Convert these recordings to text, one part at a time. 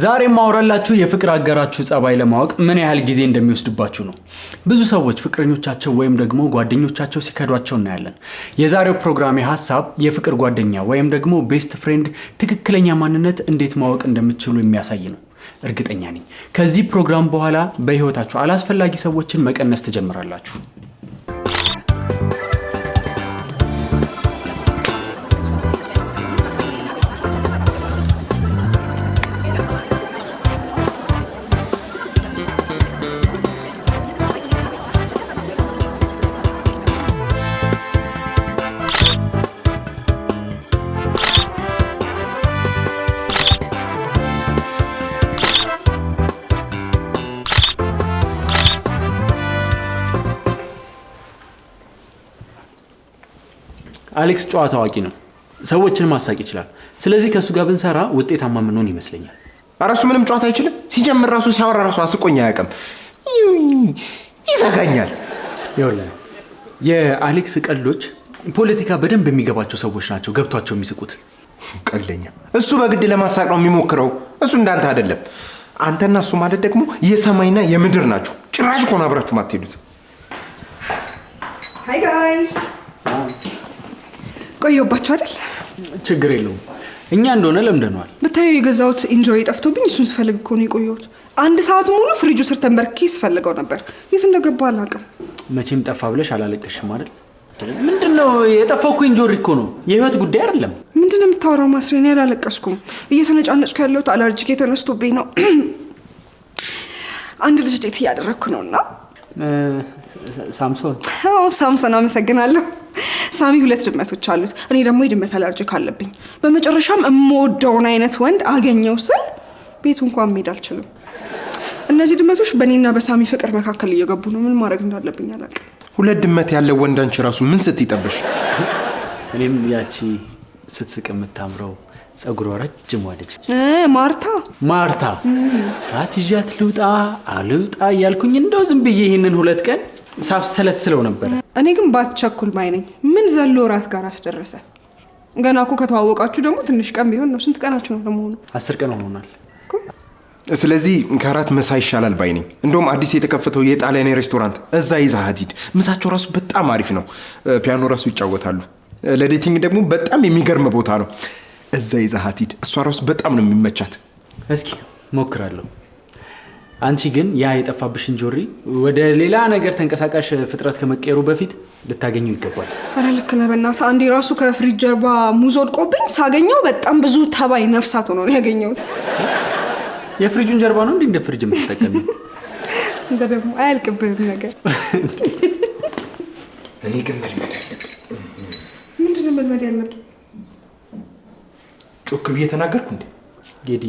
ዛሬ ማውራላችሁ የፍቅር አጋራችሁ ጸባይ ለማወቅ ምን ያህል ጊዜ እንደሚወስድባችሁ ነው። ብዙ ሰዎች ፍቅረኞቻቸው ወይም ደግሞ ጓደኞቻቸው ሲከዷቸው እናያለን። የዛሬው ፕሮግራም ሐሳብ የፍቅር ጓደኛ ወይም ደግሞ ቤስት ፍሬንድ ትክክለኛ ማንነት እንዴት ማወቅ እንደምትችሉ የሚያሳይ ነው። እርግጠኛ ነኝ ከዚህ ፕሮግራም በኋላ በህይወታችሁ አላስፈላጊ ሰዎችን መቀነስ ትጀምራላችሁ። አሌክስ ጨዋታ አዋቂ ነው። ሰዎችን ማሳቅ ይችላል። ስለዚህ ከሱ ጋር ብንሰራ ውጤታማ ምንሆን ይመስለኛል። አራሱ ምንም ጨዋታ አይችልም። ሲጀምር ራሱ ሲያወራ ራሱ አስቆኛ ያቀም ይዘጋኛል። ይኸውልህ የአሌክስ ቀልዶች ፖለቲካ በደንብ የሚገባቸው ሰዎች ናቸው ገብቷቸው የሚስቁት። ቀልደኛ እሱ በግድ ለማሳቅ ነው የሚሞክረው። እሱ እንዳንተ አይደለም። አንተና እሱ ማለት ደግሞ የሰማይና የምድር ናችሁ። ጭራሽ እኮ ነው አብራችሁ ማትሄዱት። ሃይ ጋይስ ቆየሁባችሁ አይደል? ችግር የለውም። እኛ እንደሆነ ለምደናል። ብታዩ የገዛሁት ኢንጆይ ጠፍቶብኝ እሱን ስፈልግ እኮ ነው የቆየሁት። አንድ ሰዓት ሙሉ ፍሪጁ ስር ተንበርኬ ስፈልገው ነበር። የት እንደገባ አላውቅም። መቼም ጠፋ ብለሽ አላለቀሽም አይደል? ምንድነው የጠፋው? እኮ ኢንጆሪ እኮ ነው፣ የህይወት ጉዳይ አይደለም። ምንድነው የምታወራው ማስሬ? እኔ አላለቀስኩም። እየተነጫነጭኩ ያለሁት አለርጂክ የተነስቶብኝ ነው። አንድ ልጅ ዴት እያደረግኩ ነውና ሳምሶን አመሰግናለሁ። ሳሚ 2 ድመቶች አሉት። እኔ ደግሞ የድመት አለርጂክ አለብኝ። በመጨረሻም የምወደውን አይነት ወንድ አገኘው ስል ቤቱ እንኳን መሄድ አልችልም። እነዚህ ድመቶች በእኔና በሳሚ ፍቅር መካከል እየገቡ ነው። ምን ማድረግ እንዳለብኝ አላውቅም። 2 ድመት ያለው ወንድ አንቺ ራሱ ምን ስትይጠብሽ? እኔም ያቺ ስትስቅ የምታምረው ጸጉሯ ረጅም ልጅ ማርታ ራትጃት ልውጣ እያልኩኝ እንደው ዝም ብዬ ይሄንን 2 ቀን ሳብሰለስለው ነበር። እኔ ግን ባትቸኩል ባይ ነኝ። ምን ዘሎ ራት ጋር አስደረሰ? ገና እኮ ከተዋወቃችሁ ደግሞ ትንሽ ቀን ቢሆን ነው። ስንት ቀናችሁ ነው ለመሆኑ? 10 ቀን ሆኖናል። ስለዚህ ከራት ምሳ ይሻላል ባይ ነኝ። እንደውም አዲስ የተከፈተው የጣሊያን ሬስቶራንት እዛ ይዛሃት ሂድ። ምሳቸው ራሱ በጣም አሪፍ ነው። ፒያኖ ራሱ ይጫወታሉ። ለዴቲንግ ደግሞ በጣም የሚገርም ቦታ ነው። እዛ ይዛሃት ሂድ። እሷ ራሱ በጣም ነው የሚመቻት። እስኪ ሞክራለሁ። አንቺ ግን ያ የጠፋብሽን ጆሪ ወደ ሌላ ነገር ተንቀሳቃሽ ፍጥረት ከመቀየሩ በፊት ልታገኘው ይገባል። አረ ልክ ነህ በእናትህ። አንዴ ራሱ ከፍሪጅ ጀርባ ሙዝ ወድቆብኝ ሳገኘው በጣም ብዙ ተባይ ነፍሳት ሆኖ ነው ያገኘሁት። የፍሪጁን ጀርባ ነው እንደ ፍሪጅ የምትጠቀሚው? እንደ ደግሞ አያልቅብህም ነገር። እኔ ግን መልመድ አለብኝ። ምንድነው መልመድ ያለብኝ? ጮክ ብዬ ተናገርኩ እንዴ? ጌዲ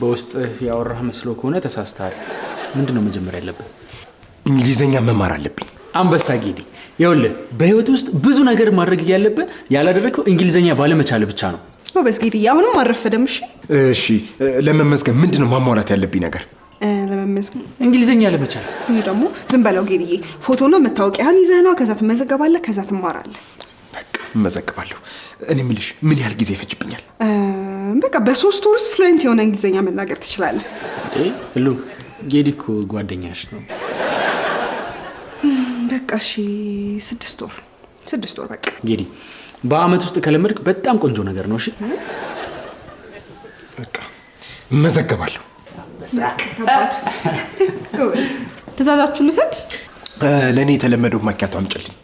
በውስጥ ያወራህ መስሎ ከሆነ ተሳስተሃል። ምንድነው መጀመር ያለብህ? እንግሊዘኛ መማር አለብኝ። አንበሳ ጌዲ፣ ይኸውልህ በህይወት ውስጥ ብዙ ነገር ማድረግ ያለብህ ያላደረከው እንግሊዘኛ ባለመቻል ብቻ ነው። ጎበዝ ጌዲ፣ አሁንም አረፈደም። እሺ ለመመዝገብ ምንድነው ማሟላት ያለብኝ ነገር? ለመመዝገብ እንግሊዘኛ ለመቻል። እኔ ደግሞ ዝም በለው ጌዲዬ፣ ፎቶና መታወቂያን ይዘህና ከዛ ትመዘገባለህ፣ ከዛ ትማራለህ። በቃ እመዘገባለሁ። እኔ የምልሽ ምን ያህል ጊዜ ይፈጅብኛል? በቃ በ3 ወር ውስጥ ፍሉዌንት የሆነ እንግሊዘኛ መናገር ትችላለህ። ሁሉ ጌዲ እኮ ጓደኛሽ ነው። በቃ እሺ 6 ወር በቃ ጌዲ፣ በአመት ውስጥ ከለመድክ በጣም ቆንጆ ነገር ነው። እሺ በቃ እመዘገባለሁ። ትእዛዛችሁን ልውሰድ? ለእኔ የተለመደው ማኪያቶ አምጪልኝ።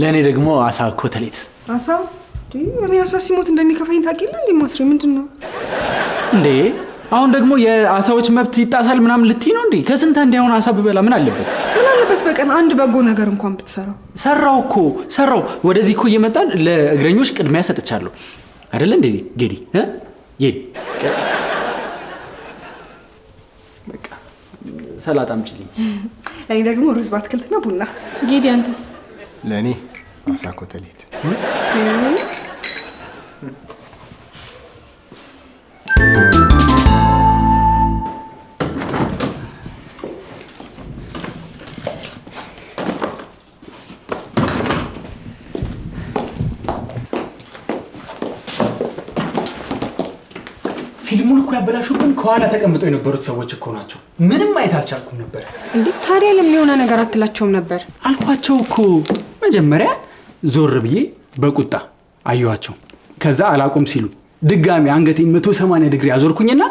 ለእኔ ደግሞ አሳ ኮተሌት። አሳ? እኔ አሳ ሲሞት እንደሚከፋኝ ታውቂያለሽ እንዴ ማስሬ? ምንድን ነው እንዴ? አሁን ደግሞ የአሳዎች መብት ይጣሳል ምናምን ልትይ ነው እንዴ? ከስንት አንዴ አሁን አሳ ብበላ ምን አለበት? በቀን አንድ በጎ ነገር እንኳን ብትሰራው። ሰራው። ወደዚህ እኮ እየመጣን ለእግረኞች ቅድሚያ ሰጥቻለሁ አይደለ እንዴ ጌዲ? በቃ ሰላጣ አምጪልኝ። እኔ ደግሞ ሩዝ በአትክልትና ቡና። ጌዲ አንተስ? ለእኔ አሳ ኮተሌት። ፊልሙን እኮ ያበላሹብን ከኋላ ተቀምጠው የነበሩት ሰዎች እኮ ናቸው። ምንም ማየት አልቻልኩም ነበር። እንዴ ታዲያ ለምን የሆነ ነገር አትላቸውም ነበር? አልኳቸው እኮ። መጀመሪያ ዞር ብዬ በቁጣ አየኋቸው። ከዛ አላቁም ሲሉ ድጋሚ አንገቴን 180 ዲግሪ አዞርኩኝና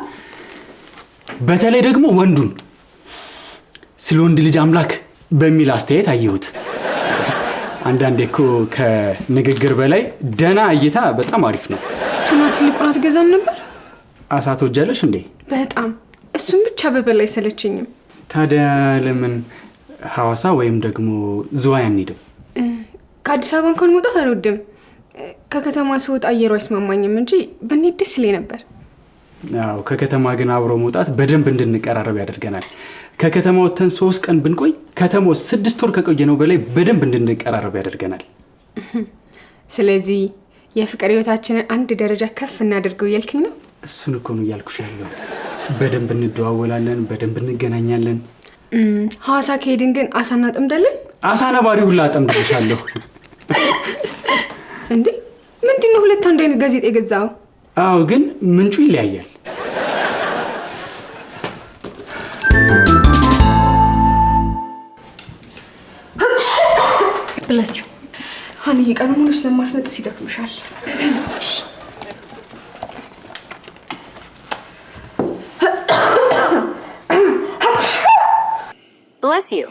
በተለይ ደግሞ ወንዱን ስለ ወንድ ልጅ አምላክ በሚል አስተያየት አየሁት። አንዳንዴ እኮ ከንግግር በላይ ደና እይታ በጣም አሪፍ ነው። ቱና ትልቁን አትገዛም ነበር? አሳ ትወጃለሽ እንዴ? በጣም እሱም ብቻ በበላይ አይሰለችኝም። ታዲያ ለምን ሐዋሳ ወይም ደግሞ ዝዋይ አንሄድም? ከአዲስ አበባ እንኳን መውጣት አልወድም። ከከተማ ስወጣ አየሩ አይስማማኝም እንጂ ብንሄድ ደስ ይለኝ ነበር። አዎ ከከተማ ግን አብሮ መውጣት በደንብ እንድንቀራረብ ያደርገናል። ከከተማ ወጥተን 3 ቀን ብንቆይ ከተማው 6 ወር ከቆየነው በላይ በደንብ እንድንቀራረብ ያደርገናል። ስለዚህ የፍቅር ህይወታችንን አንድ ደረጃ ከፍ እናድርገው እያልከኝ ነው? እሱን እኮ ነው እያልኩሽ ያለው። በደንብ እንደዋወላለን፣ በደንብ እንገናኛለን። ሐዋሳ ከሄድን ግን አሳ እናጠምዳለን። አሳ ነባሪ ሁላ አጠምድልሻለሁ። እንዴ ምንድነው ሁለት አንድ አይነት ጋዜጣ የገዛው? አዎ ግን ምንጩ ይለያያል። ብለስ ሀኒ ቀን ሙሉ ስለማስነጥስ ይደክምሻል። Bless you.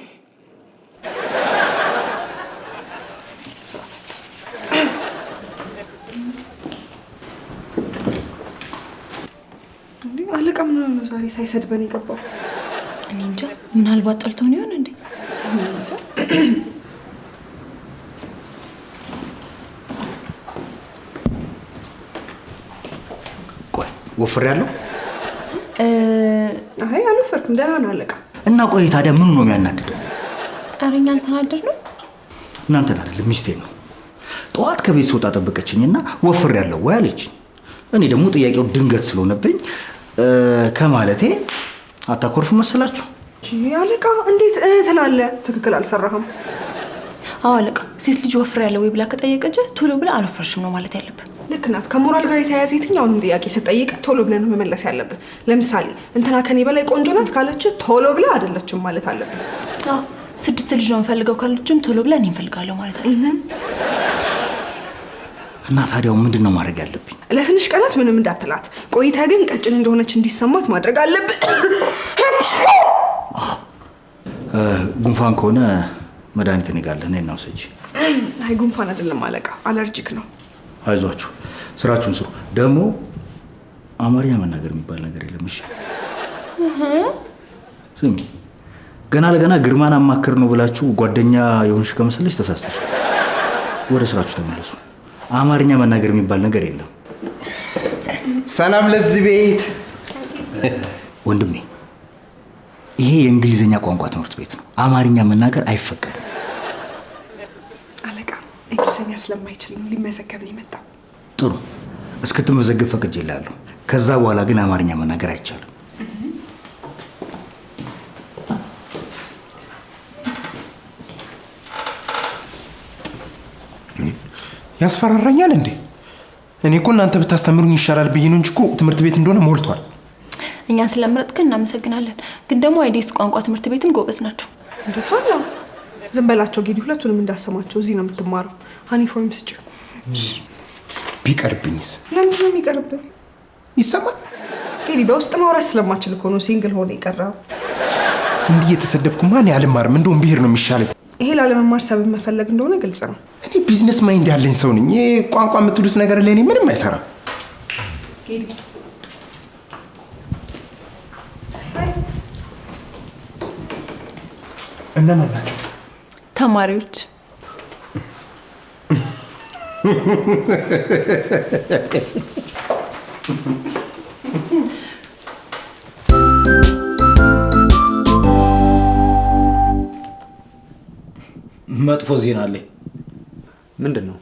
አለቃ ምን ነው ዛሬ ሳይሰድበን የገባው? እኔ እንጃ፣ ምናልባት ጠልቶን ይሆን እንዴ? ቆይ ወፍሬያለሁ? አይ አልወፈርኩም፣ ደህና ነው አለቃ። እና ቆይ ታዲያ ምኑ ነው የሚያናድደው? ኧረ እኛን ተናደድ ነው። እናንተን አይደለም ሚስቴን ነው። ጠዋት ከቤት ስወጣ ጠበቀችኝና ወፍሬያለሁ ወይ አለችኝ። እኔ ደግሞ ጥያቄው ድንገት ስለሆነብኝ ከማለቴ አታኮርፍ መሰላችሁ? አለቃ እንዴት ትላለህ? ትክክል አልሰራህም። አዎ አለቃ፣ ሴት ልጅ ወፍሬያለሁ ወይ ብላ ከጠየቀች ቶሎ ብላ አልወፈርሽም ነው ማለት ያለብን። ልክ ናት። ከሞራል ጋር የተያያዘ የትኛውንም ጥያቄ ስትጠይቅ ቶሎ ብለን ነው መመለስ ያለብን። ለምሳሌ እንትና ከኔ በላይ ቆንጆ ናት ካለች ቶሎ ብላ አይደለችም ማለት አለብን። አዎ 6 ልጅ ነው የምፈልገው ካለችም ቶሎ ብላ እኔ እፈልጋለሁ ማለት አለብን። እና ታዲያው ምንድን ነው ማድረግ ያለብኝ? ለትንሽ ቀናት ምንም እንዳትላት፣ ቆይታ ግን ቀጭን እንደሆነች እንዲሰማት ማድረግ አለብን። ጉንፋን ከሆነ መድኃኒት እኔ ጋር አለ፣ እኔን ውሰጂ። አይ ጉንፋን አይደለም አለቃ፣ አለርጂክ ነው። አይዟችሁ፣ ስራችሁን ስሩ። ደግሞ አማርኛ መናገር የሚባል ነገር የለም። እሺ ስሚ፣ ገና ለገና ግርማን አማክር ነው ብላችሁ ጓደኛ የሆንሽ ከመሰለሽ ተሳስተሽ። ወደ ስራችሁ ተመለሱ። አማርኛ መናገር የሚባል ነገር የለም። ሰላም ለዚህ ቤት ወንድሜ፣ ይሄ የእንግሊዝኛ ቋንቋ ትምህርት ቤት ነው። አማርኛ መናገር አይፈቀድም። አለቃ እንግሊዝኛ ስለማይችል ነው ሊመዘገብ ነው የመጣው። ጥሩ፣ እስክትመዘገብ ፈቅጄልሃለሁ። ከዛ በኋላ ግን አማርኛ መናገር አይቻልም። ያስፈራራኛል እንዴ? እኔ እኮ እናንተ ብታስተምሩኝ ይሻላል ብዬ ነው እንጂ እኮ ትምህርት ቤት እንደሆነ ሞልቷል። እኛን ስለመረጥክ እናመሰግናለን። ግን ደግሞ አይዲስ ቋንቋ ትምህርት ቤትም ጎበዝ ናቸው። እንዴ ሃና፣ ዝም በላቸው ጌዲ፣ ሁለቱንም እንዳሰማቸው። እዚህ ነው የምትማረው። ዩኒፎርም ስጪው። ቢቀርብኝስ? ለምንድን ነው የሚቀርብን? ይሰማል ጌዲ፣ በውስጥ ማውራት ስለማችል እኮ ነው ሲንግል ሆነ የቀረው። እንዲህ እየተሰደብኩማ እኔ አልማርም። እንደውም ብሄር ነው የሚሻለኝ። ይሄ ላለመማር ሰበብ መፈለግ እንደሆነ ግልጽ ነው። እኔ ቢዝነስ ማይንድ ያለኝ ሰው ነኝ። ይሄ ቋንቋ የምትሉት ነገር ለእኔ ምንም አይሰራም። ጌዲ እነማን ናቸው? ተማሪዎች። መጥፎ ዜና አለኝ። ምንድን ነው?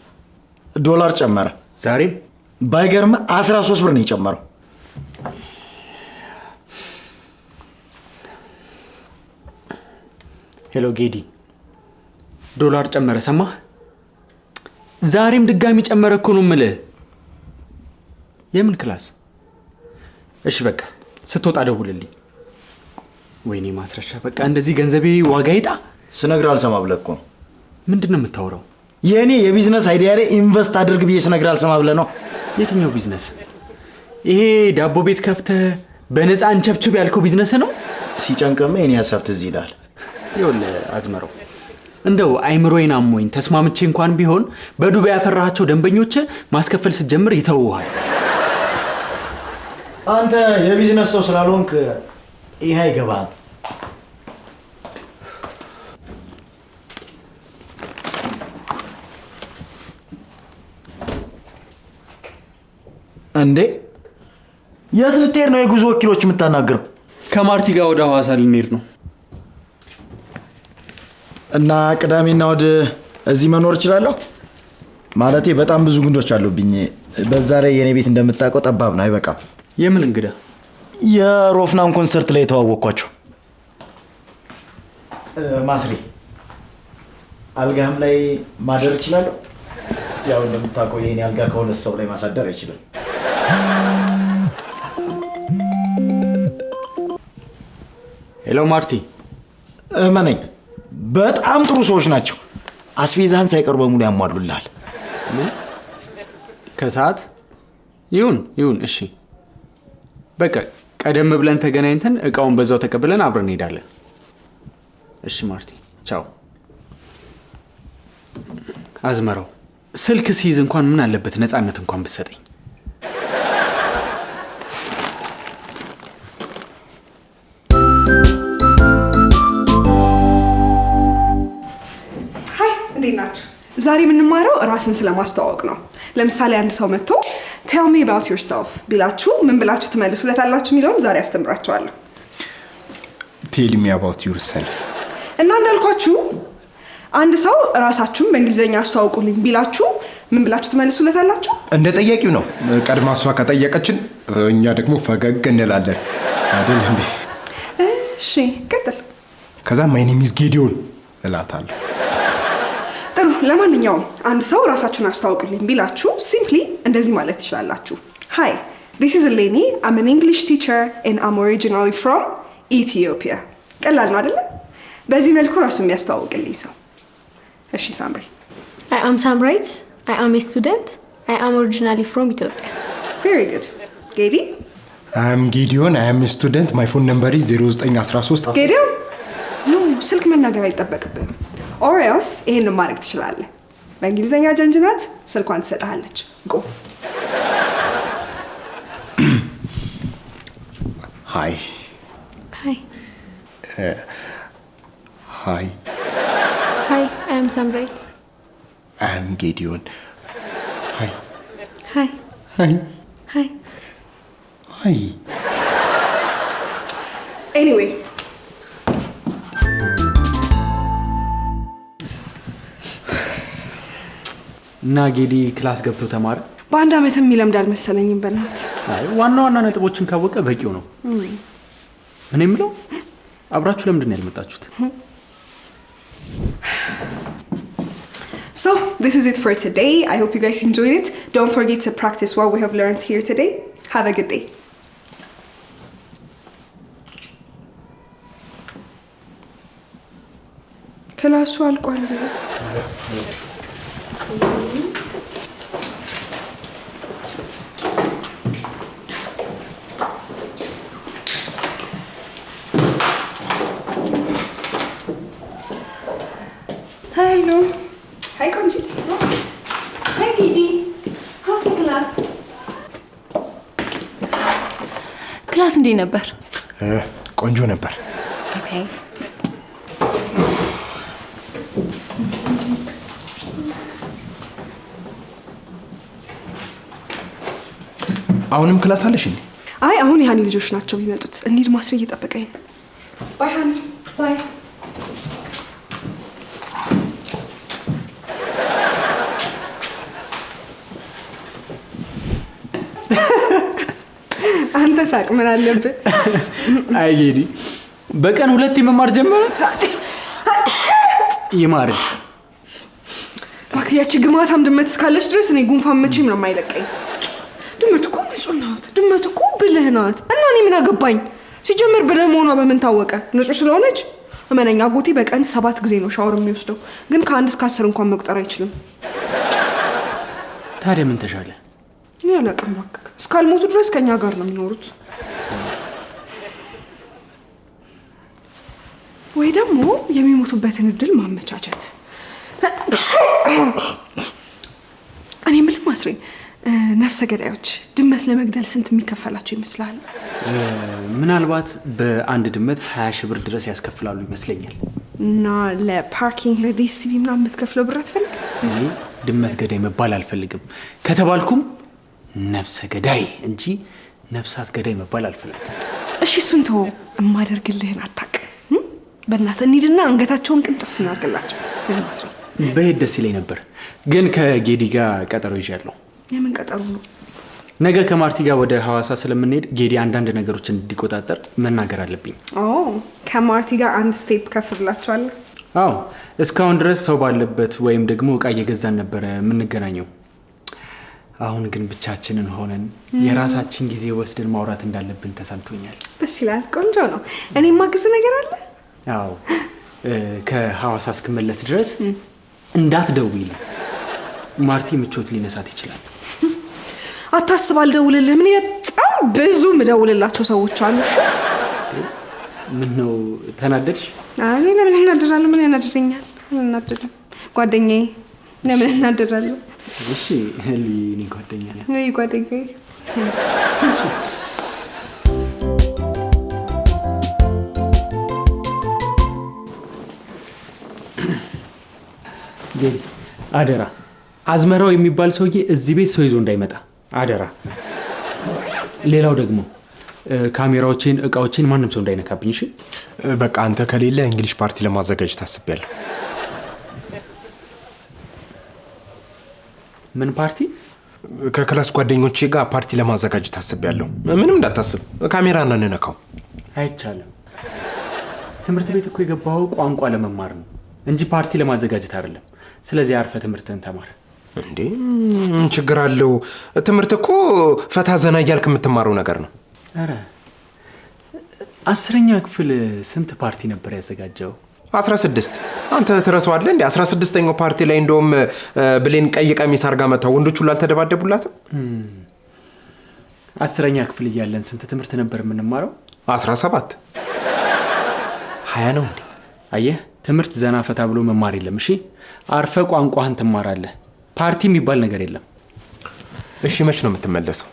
ዶላር ጨመረ ዛሬም? ባይገርም 13 ብር ነው የጨመረው። ሄሎ ጌዲ፣ ዶላር ጨመረ ሰማህ? ዛሬም ድጋሚ ጨመረ እኮ ነው የምልህ። የምን ክላስ? እሺ በቃ ስትወጣ ደውልልኝ። ወይኔ ማስረሻ፣ በቃ እንደዚህ ገንዘቤ ዋጋ ይጣ። ስነግርህ አልሰማ ብለህ እኮ ነው። ምንድን ነው የምታወራው? የእኔ የቢዝነስ አይዲያ ላይ ኢንቨስት አድርግ ብዬ ስነግርህ አልሰማ ብለህ ነው። የትኛው ቢዝነስ? ይሄ ዳቦ ቤት ከፍተህ በነፃ እንቸብችብ ያልከው ቢዝነስ ነው? ሲጨንቅም የኔ ሀሳብ ትዝ ይልሃል። ይኸውልህ አዝመረው፣ እንደው አይምሮዬን አሞኝ ተስማምቼ እንኳን ቢሆን በዱባይ ያፈራሃቸው ደንበኞች ማስከፈል ስትጀምር ይተውሃል። አንተ የቢዝነስ ሰው ስላልሆንክ ይሄ አይገባህም። እንዴ የት ልትሄድ ነው? የጉዞ ወኪሎች የምታናግረው? ከማርቲ ጋር ወደ ሐዋሳ ልንሄድ ነው። እና ቅዳሜና እሑድ እዚህ መኖር እችላለሁ? ማለቴ በጣም ብዙ እንግዶች አሉብኝ። በዛ ላይ የኔ ቤት እንደምታውቀው ጠባብ ነው፣ አይበቃም። የምን እንግዳ? የሮፍናን ኮንሰርት ላይ የተዋወቅኳቸው። ማስሬ አልጋም ላይ ማደር እችላለሁ? ያው እንደምታውቀው የኔ አልጋ ከሁለት ሰው ላይ ማሳደር አይችልም። ሄሎ ማርቲ። እመነኝ በጣም ጥሩ ሰዎች ናቸው። አስቤዛህን ሳይቀር በሙሉ ያሟሉልሃል። ከሰዓት ይሁን። እሺ በቃ ቀደም ብለን ተገናኝተን እቃውን በዛው ተቀብለን አብረን እንሄዳለን። እሺ ማርቲ ቻው። አዝመረው ስልክ ሲይዝ እንኳን ምን አለበት ነፃነት እንኳን ብትሰጠኝ። ዛሬ የምንማረው ራስን ስለማስተዋወቅ ነው። ለምሳሌ አንድ ሰው መጥቶ tell me about yourself ቢላችሁ ምን ብላችሁ ትመልሱለታላችሁ የሚለውን ዛሬ አስተምራችኋለሁ። tell me about yourself እና እንዳልኳችሁ አንድ ሰው ራሳችሁን በእንግሊዘኛ አስተዋውቁልኝ ቢላችሁ ምን ብላችሁ ትመልሱለታላችሁ? እንደ ጠያቂው ነው። ቀድማ እሷ ከጠየቀችን እኛ ደግሞ ፈገግ እንላለን አይደል እንዴ? እሺ ቀጥል። ከዛ my name is ጌዲዮን እላታለሁ። ጥሩ። ለማንኛውም አንድ ሰው ራሳችሁን አስተዋውቁልኝ ቢላችሁ ሲምፕሊ እንደዚህ ማለት ትችላላችሁ። Hi, this is Eleni. I'm an English teacher and I'm originally from Ethiopia. ቀላል ነው አይደለ? በዚህ መልኩ ራሱ የሚያስተዋውቅልኝ ሰው። እሺ ሳምሪ። I am Samrit. I am a student. I am originally from Ethiopia. Very good. ጌዲ? I'm ጌዲዮን. I am a student. My phone number is 0913 ጌዲዮን? ኖ ስልክ መናገር አይጠበቅብህም። or else ይሄን ማድረግ ትችላለህ። በእንግሊዘኛ ጀንጅናት ስልኳን ትሰጥሃለች። ጎ Hi. Hi. Hi. Hi, I am Samrit. I am ጌዲዮን. Hi. Hi. Hi. Hi. Hi. anyway እና ጌዲ ክላስ ገብቶ ተማረ። በአንድ አመት የሚለምድ አልመሰለኝም። በእናት አይ ዋና ነጥቦችን ካወቀ በቂው ነው። እኔ የምለው አብራችሁ ለምንድን ነው ያልመጣችሁት? So this is it for today. I hope you guys enjoyed it. Don't forget to practice what we have learned here today. Have a good day. ክላሱ አልቋል። Hello. Hi Conchit. Hi, Gidi. How's the class? ክላስ እንዴት ነበር? ቆንጆ ነበር። Okay. አሁንም ክላስ አለሽ እንዴ? አይ አሁን የሃኒ ልጆች ናቸው የሚመጡት። እንሂድ፣ ማስሬ እየጠበቀኝ ነው። ባይ ሃኒ። Bye. አንተ ሳቅ፣ ምን አለብህ? አይ ጌዲ በቀን ሁለት መማር ጀመረ። ይማርሽ። ያቺ ግማታም ድመት እስካለች ድረስ እኔ ጉንፋን መቼም ነው የማይለቀኝ። ድመት እኮ ንጹህ ናት። ድመት እኮ ብልህ ናት እና እኔ ምን አገባኝ? ሲጀምር ብልህ መሆኗ በምን ታወቀ? ንጹህ ስለሆነች። እመነኛ አጎቴ በቀን 7 ጊዜ ነው ሻወር የሚወስደው፣ ግን ከ1 እስከ 10 እንኳን መቁጠር አይችልም። ታዲያ ምን ተሻለ? እኔ አላውቅም እባክህ። እስካልሞቱ ድረስ ከኛ ጋር ነው የሚኖሩት። ወይ ደግሞ የሚሞቱበትን እድል ማመቻቸት። እኔ የምልህ ማስሬ፣ ነፍሰ ገዳዮች ድመት ለመግደል ስንት የሚከፈላቸው ይመስላል? ምናልባት በአንድ ድመት 20 ሺህ ብር ድረስ ያስከፍላሉ ይመስለኛል። እና ለፓርኪንግ ለዲስቲቪ ምናምን የምትከፍለው ብር አትፈልግ? እኔ ድመት ገዳይ መባል አልፈልግም። ከተባልኩም ነፍሰ ገዳይ እንጂ ነፍሳት ገዳይ መባል አልፈልግም። እሺ እሱን ተወው። እማደርግልህን አታውቅም። በእናትህ እንሂድና አንገታቸውን ቅንጥስ እናድርግላቸው። በሄድ ደስ ይለኝ ነበር፣ ግን ከጌዲ ጋር ቀጠሮ ይዣለሁ። የምን ቀጠሮ ነው? ነገ ከማርቲ ጋር ወደ ሐዋሳ ስለምንሄድ ጌዲ አንዳንድ ነገሮችን እንዲቆጣጠር መናገር አለብኝ። ከማርቲ ጋር አንድ ስቴፕ ከፍ ብላችኋል? አዎ፣ እስካሁን ድረስ ሰው ባለበት ወይም ደግሞ እቃ እየገዛን ነበረ የምንገናኘው። አሁን ግን ብቻችንን ሆነን የራሳችን ጊዜ ወስደን ማውራት እንዳለብን ተሰምቶኛል። ደስ ይላል። ቆንጆ ነው። እኔ ማግዝ ነገር አለ? አዎ፣ ከሐዋሳ እስክመለስ ድረስ እንዳትደውይልኝ። ማርቲ ምቾት ሊነሳት ይችላል። አታስብ፣ አልደውልልህም። እኔ በጣም ብዙ ምደውልላቸው ሰዎች አሉ። ምን ነው ተናደድሽ? አይ ለምን እናደዳለሁ? ምን ያናደደኛል? ምን እናደደም? ጓደኛዬ ለምን እናደዳለሁ? እሺ እኔ ጓደኛ ነኝ። እኔ ጓደኛዬ ጌዲ አደራ፣ አዝመራው የሚባል ሰውዬ እዚህ ቤት ሰው ይዞ እንዳይመጣ አደራ። ሌላው ደግሞ ካሜራዎችን፣ እቃዎችን ማንም ሰው እንዳይነካብኝ። እሺ በቃ አንተ ከሌለ እንግሊሽ ፓርቲ ለማዘጋጀት አስቤያለሁ። ምን ፓርቲ? ከክላስ ጓደኞቼ ጋር ፓርቲ ለማዘጋጀት አስቤያለሁ። ምንም እንዳታስብ፣ ካሜራ እናንነካው። አይቻልም። ትምህርት ቤት እኮ የገባው ቋንቋ ለመማር ነው እንጂ ፓርቲ ለማዘጋጀት አይደለም። ስለዚህ አርፈ ትምህርትን ተማር። እንዴ ምን ችግር አለው? ትምህርት እኮ ፈታ ዘና እያልክ የምትማረው ነገር ነው። አረ 10ኛ ክፍል ስንት ፓርቲ ነበር ያዘጋጀው? 16። አንተ ትረሳዋለህ እንዴ? 16ኛው ፓርቲ ላይ እንደውም ብሌን ቀይ ቀሚስ አርጋ መጣው። ወንዶቹ ሁሉ አልተደባደቡላትም። 10ኛ ክፍል እያለን ስንት ትምህርት ነበር የምንማረው? 17። 20 ነው እንዴ? አየህ፣ ትምህርት ዘና ፈታ ብሎ መማር የለም። እሺ አርፈ ቋንቋህን ትማራለህ። ፓርቲ የሚባል ነገር የለም። እሺ መች ነው የምትመለሰው?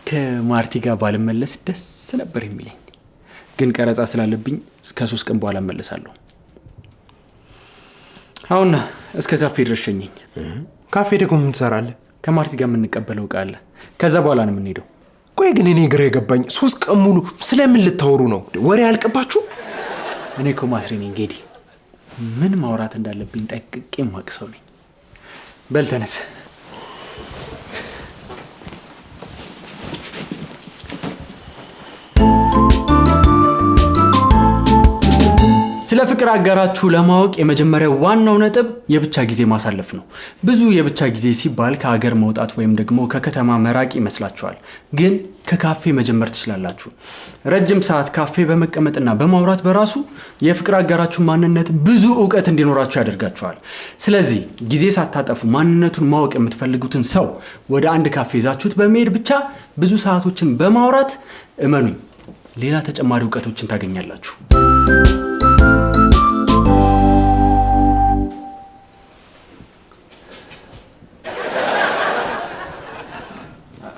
ከማርቲ ጋር ባልመለስ ደስ ነበር የሚለኝ፣ ግን ቀረጻ ስላለብኝ ከ3 ቀን በኋላ እመለሳለሁ። አሁን እስከ ካፌ ድረስ ሸኘኝ። ካፌ ደግሞ ምን ትሰራለህ? ከማርቲ ጋር የምንቀበለው እቃ አለ። ከዛ በኋላ ነው የምንሄደው። ቆይ ግን እኔ ግራ የገባኝ 3 ቀን ሙሉ ስለምን ልታወሩ ነው? ወሬ አልቀባችሁ? እኔ እኮ ማስሬ ነኝ ጌዲ። ምን ማውራት እንዳለብኝ ጠቅቄ የማውቅ ሰው ነኝ። በል ተነስ። ስለ ፍቅር አጋራችሁ ለማወቅ የመጀመሪያው ዋናው ነጥብ የብቻ ጊዜ ማሳለፍ ነው። ብዙ የብቻ ጊዜ ሲባል ከሀገር መውጣት ወይም ደግሞ ከከተማ መራቅ ይመስላችኋል። ግን ከካፌ መጀመር ትችላላችሁ። ረጅም ሰዓት ካፌ በመቀመጥና በማውራት በራሱ የፍቅር አጋራችሁ ማንነት ብዙ እውቀት እንዲኖራችሁ ያደርጋችኋል። ስለዚህ ጊዜ ሳታጠፉ ማንነቱን ማወቅ የምትፈልጉትን ሰው ወደ አንድ ካፌ ይዛችሁት በመሄድ ብቻ ብዙ ሰዓቶችን በማውራት እመኑኝ፣ ሌላ ተጨማሪ እውቀቶችን ታገኛላችሁ።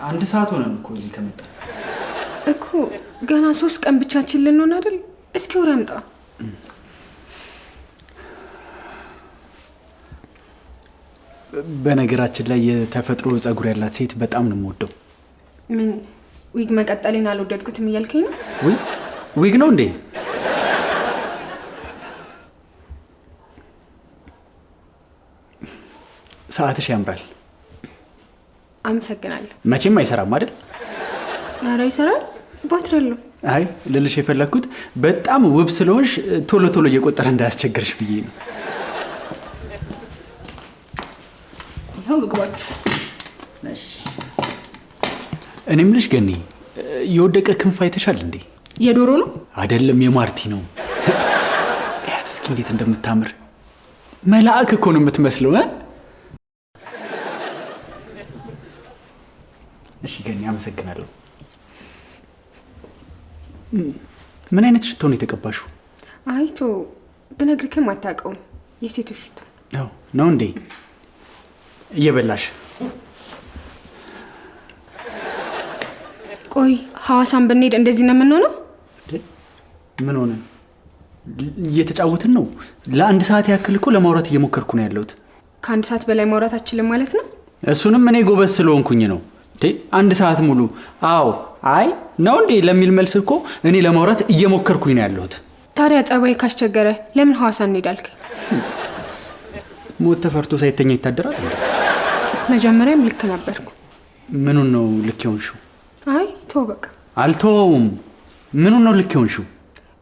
አንድ ሰዓት ሆነን እኮ እዚህ ከመጣ እኮ ገና 3 ቀን ብቻችን ልንሆን አይደል? እስኪ ወሬ አምጣ። በነገራችን ላይ የተፈጥሮ ጸጉር ያላት ሴት በጣም ነው የምወደው። ምን ዊግ መቀጠሌን አልወደድኩትም እያልከኝ ነው? ዊግ ነው እንዴ? ሰዓትሽ ያምራል። አመሰግናለሁ። መቼም አይሰራም አይደል? ኧረ ይሰራል፣ ባትሪ አለው። አይ ልልሽ የፈለግኩት በጣም ውብ ስለሆንሽ ቶሎ ቶሎ እየቆጠረ እንዳያስቸግርሽ ብዬ ነው። ይኸው ምግባችሁ። እሺ እኔም ልጅ ገኒ የወደቀ ክንፍ አይተሻል እንዴ? የዶሮ ነው አይደለም፣ የማርቲ ነው። ያት እስኪ እንዴት እንደምታምር መልአክ እኮ ነው የምትመስለው። እሺ ገኒ አመሰግናለሁ። ምን አይነት ሽቶ ነው የተቀባሽው? አይቶ ብነግርክም አታውቀውም። የሴቶች ሽቶ ነው እንዴ? እየበላሽ ቆይ ሐዋሳን ብንሄድ እንደዚህ ነው የምንሆነው? ምን ሆነ? እየተጫወትን ነው። ለአንድ ሰዓት ያክል እኮ ለማውራት እየሞከርኩ ነው ያለሁት። ከአንድ ሰዓት በላይ ማውራት አችልም ማለት ነው? እሱንም እኔ ጎበዝ ስለሆንኩኝ ነው። አንድ ሰዓት ሙሉ አዎ አይ ነው እንዴ ለሚል መልስ እኮ እኔ ለማውራት እየሞከርኩኝ ነው ያለሁት። ታዲያ ጸባይ ካስቸገረ ለምን ሐዋሳ እንሄዳልክ? ሞት ተፈርቶ ሳይተኛ ይታደራል እንዴ? መጀመሪያም ልክ ነበርኩ። ምኑን ነው ልክ የሆንሽው? አይ ተው በቃ። አልተውም። ምኑን ነው ልክ የሆንሽው?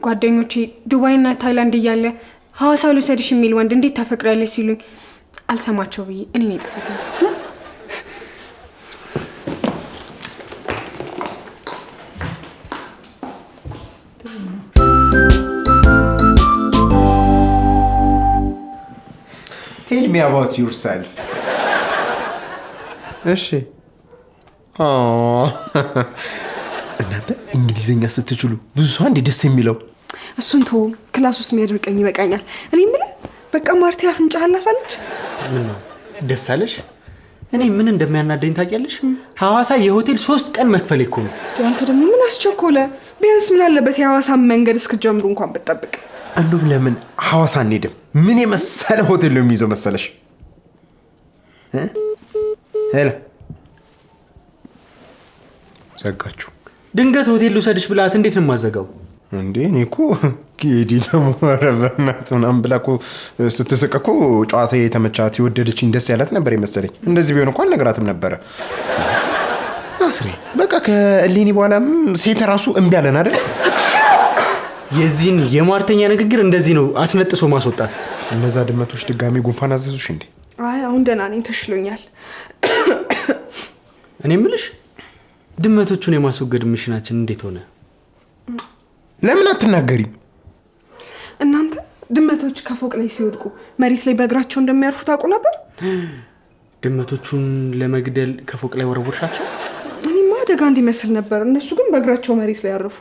ጓደኞቼ ዱባይና ታይላንድ እያለ ሐዋሳ ልውሰድሽ የሚል ወንድ እንዴት ታፈቅሪያለሽ ሲሉኝ አልሰማቸው ብዬ እኔ ነኝ ጥፋት ነው። Tell me about yourself. እሺ እናንተ እንግሊዘኛ ስትችሉ ብዙ ሰው እንዴ ደስ የሚለው እሱን ተው። ክላስ ውስጥ የሚያደርቀኝ ይበቃኛል። እኔ የምልህ በቃ ማርቲ አፍንጫ አላሳለች። ምን ነው ደስ አለሽ? እኔ ምን እንደሚያናደኝ ታውቂያለሽ? ሐዋሳ የሆቴል 3 ቀን መክፈል እኮ ነው። አንተ ደግሞ ምን አስቸኮለ? ቢያንስ ምን አለበት የሐዋሳን መንገድ እስክትጀምሩ እንኳን ብትጠብቅ። እንደውም ለምን ሐዋሳ እንሄድም? ምን የመሰለ ሆቴል ነው የሚይዘው መሰለሽ? ሄሎ ዘጋችሁ። ድንገት ሆቴል ልውሰድሽ ብላት እንዴት ነው የማዘጋው? እንዴ እኔ እኮ ጌዲ ደግሞ ረበናት ምናምን ብላ እኮ ስትስቅ እኮ ጨዋታ የተመቻት የወደደችኝ ደስ ያላት ነበር የመሰለኝ። እንደዚህ ቢሆን እንኳን ነገራትም ነበረ። አስሬ በቃ ከእሊኒ በኋላም ሴት ራሱ እምቢ አለን አይደል? የዚህን የሟርተኛ ንግግር እንደዚህ ነው አስነጥሶ ማስወጣት። እነዛ ድመቶች ድጋሚ ጉንፋን አዘዙሽ እንዴ? አይ አሁን ደህና ነኝ፣ ተሽሎኛል። እኔ የምልሽ ድመቶቹን የማስወገድ ሚሽናችን እንዴት ሆነ? ለምን አትናገሪም? እናንተ ድመቶች ከፎቅ ላይ ሲወድቁ መሬት ላይ በእግራቸው እንደሚያርፉ ታውቁ ነበር? ድመቶቹን ለመግደል ከፎቅ ላይ ወረወርሻቸው? እኔማ አደጋ እንዲመስል ነበር። እነሱ ግን በእግራቸው መሬት ላይ ያረፉ።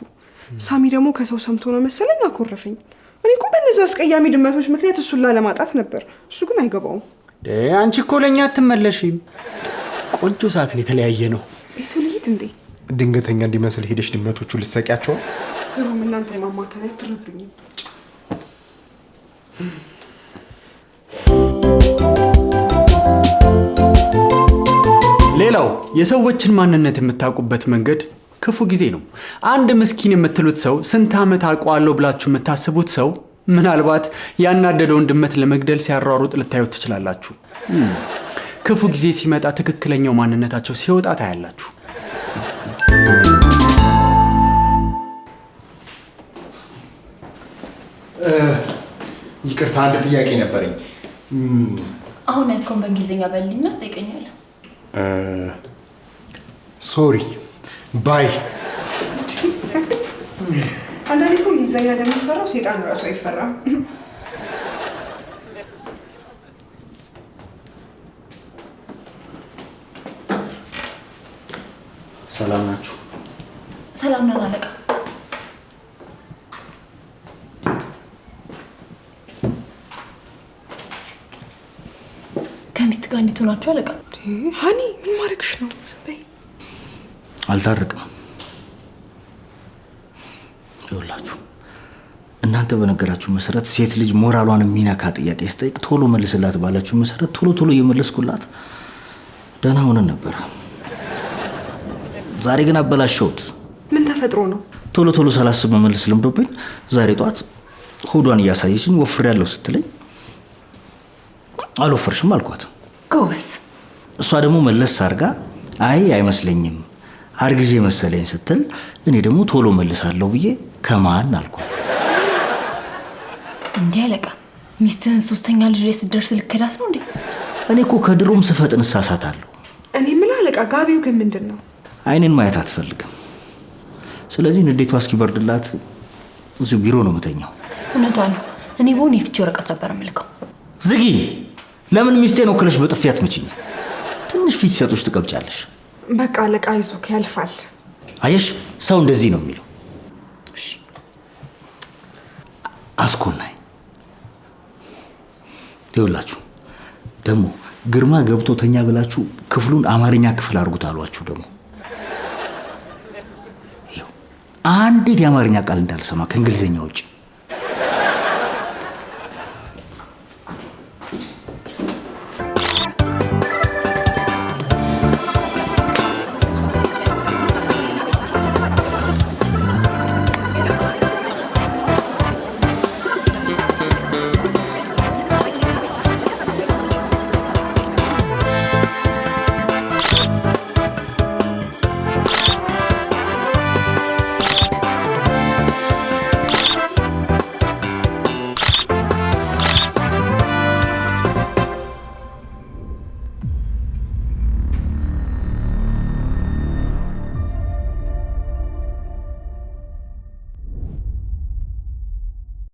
ሳሚ ደግሞ ከሰው ሰምቶ ነው መሰለኝ አኮረፈኝ። እኔ እኮ በእነዛ አስቀያሚ ድመቶች ምክንያት እሱን ላለማጣት ነበር። እሱ ግን አይገባውም። አንቺ እኮ ለእኛ አትመለሽም። ቆንጆ ሰዓትን የተለያየ ነው። ቤቱ ልሂድ እንዴ? ድንገተኛ እንዲመስል ሄደሽ ድመቶቹ ልትሰቂያቸው? ድሮም እናንተ ማማከር አትረዱኝም። ሌላው የሰዎችን ማንነት የምታውቁበት መንገድ ክፉ ጊዜ ነው። አንድ ምስኪን የምትሉት ሰው ስንት ዓመት አውቀዋለሁ ብላችሁ የምታስቡት ሰው ምናልባት ያናደደውን ድመት ለመግደል ሲያሯሩጥ ልታዩት ትችላላችሁ። ክፉ ጊዜ ሲመጣ ትክክለኛው ማንነታቸው ሲወጣ ታያላችሁ። ይቅርታ አንድ ጥያቄ ነበረኝ። አሁን ያልከውን በእንግሊዝኛ በልኝና ትጠይቀኛለህ። ሶሪ ባይ። አንዳንዴ እኮ እንግሊዝኛ እንደሚፈራው ሴጣን ራሱ አይፈራም። ሰላም ናችሁ? ሰላም ነን አለቃ። ከሚስት ጋር እንዴት ሆናችሁ አለቃ? ሀኒ ምን ማድረግሽ ነው? አልታረቅም። ይኸውላችሁ እናንተ በነገራችሁ መሰረት ሴት ልጅ ሞራሏን የሚነካ ጥያቄ ስጠይቅ ቶሎ መልስላት ባላችሁ መሰረት ቶሎ እየመለስኩላት ደህና ሆነን ነበረ። ዛሬ ግን አበላሸሁት። ምን ተፈጥሮ ነው? ቶሎ ሳላስብ መመለስ ለምዶብኝ ዛሬ ጧት ሆዷን እያሳየችኝ ወፍሬያለሁ ስትለኝ አልወፈርሽም አልኳት። ጎበዝ። እሷ ደግሞ መለስ አድርጋ አይ አይመስለኝም አርግዤ መሰለኝ ስትል እኔ ደግሞ ቶሎ መልሳለሁ ብዬ ከማን አልኳት። እንዴ አለቃ፣ ሚስትህን 3ኛ ልጅ ላይ ስትደርስ ልከዳት ነው እንዴ? እኔ እኮ ከድሮም ስፈጥን እሳሳታለሁ። እኔ ምን አለቃ፣ ጋቢው ግን ምንድን ነው? አይኔን ማየት አትፈልግም። ስለዚህ ንዴቷ እስኪበርድላት እዚሁ ቢሮ ነው የምተኛው። እውነቷ ነው። እኔ በሆነ የፍቺ ወረቀት ነበር የምልከው። ዝጊ። ለምን ሚስቴን ወክለሽ በጥፊ አትመቺኝ? ትንሽ ፊት ሲሰጡሽ ትቀብጫለሽ። በቃ አለቃ ይዞክ ያልፋል። አየሽ፣ ሰው እንደዚህ ነው የሚለው። አስኮናይ ይኸውላችሁ፣ ደግሞ ግርማ ገብቶ ተኛ ብላችሁ ክፍሉን አማርኛ ክፍል አድርጉት አሏችሁ። ደግሞ ይኸው አንዲት የአማርኛ ቃል እንዳልሰማ ከእንግሊዝኛ ውጭ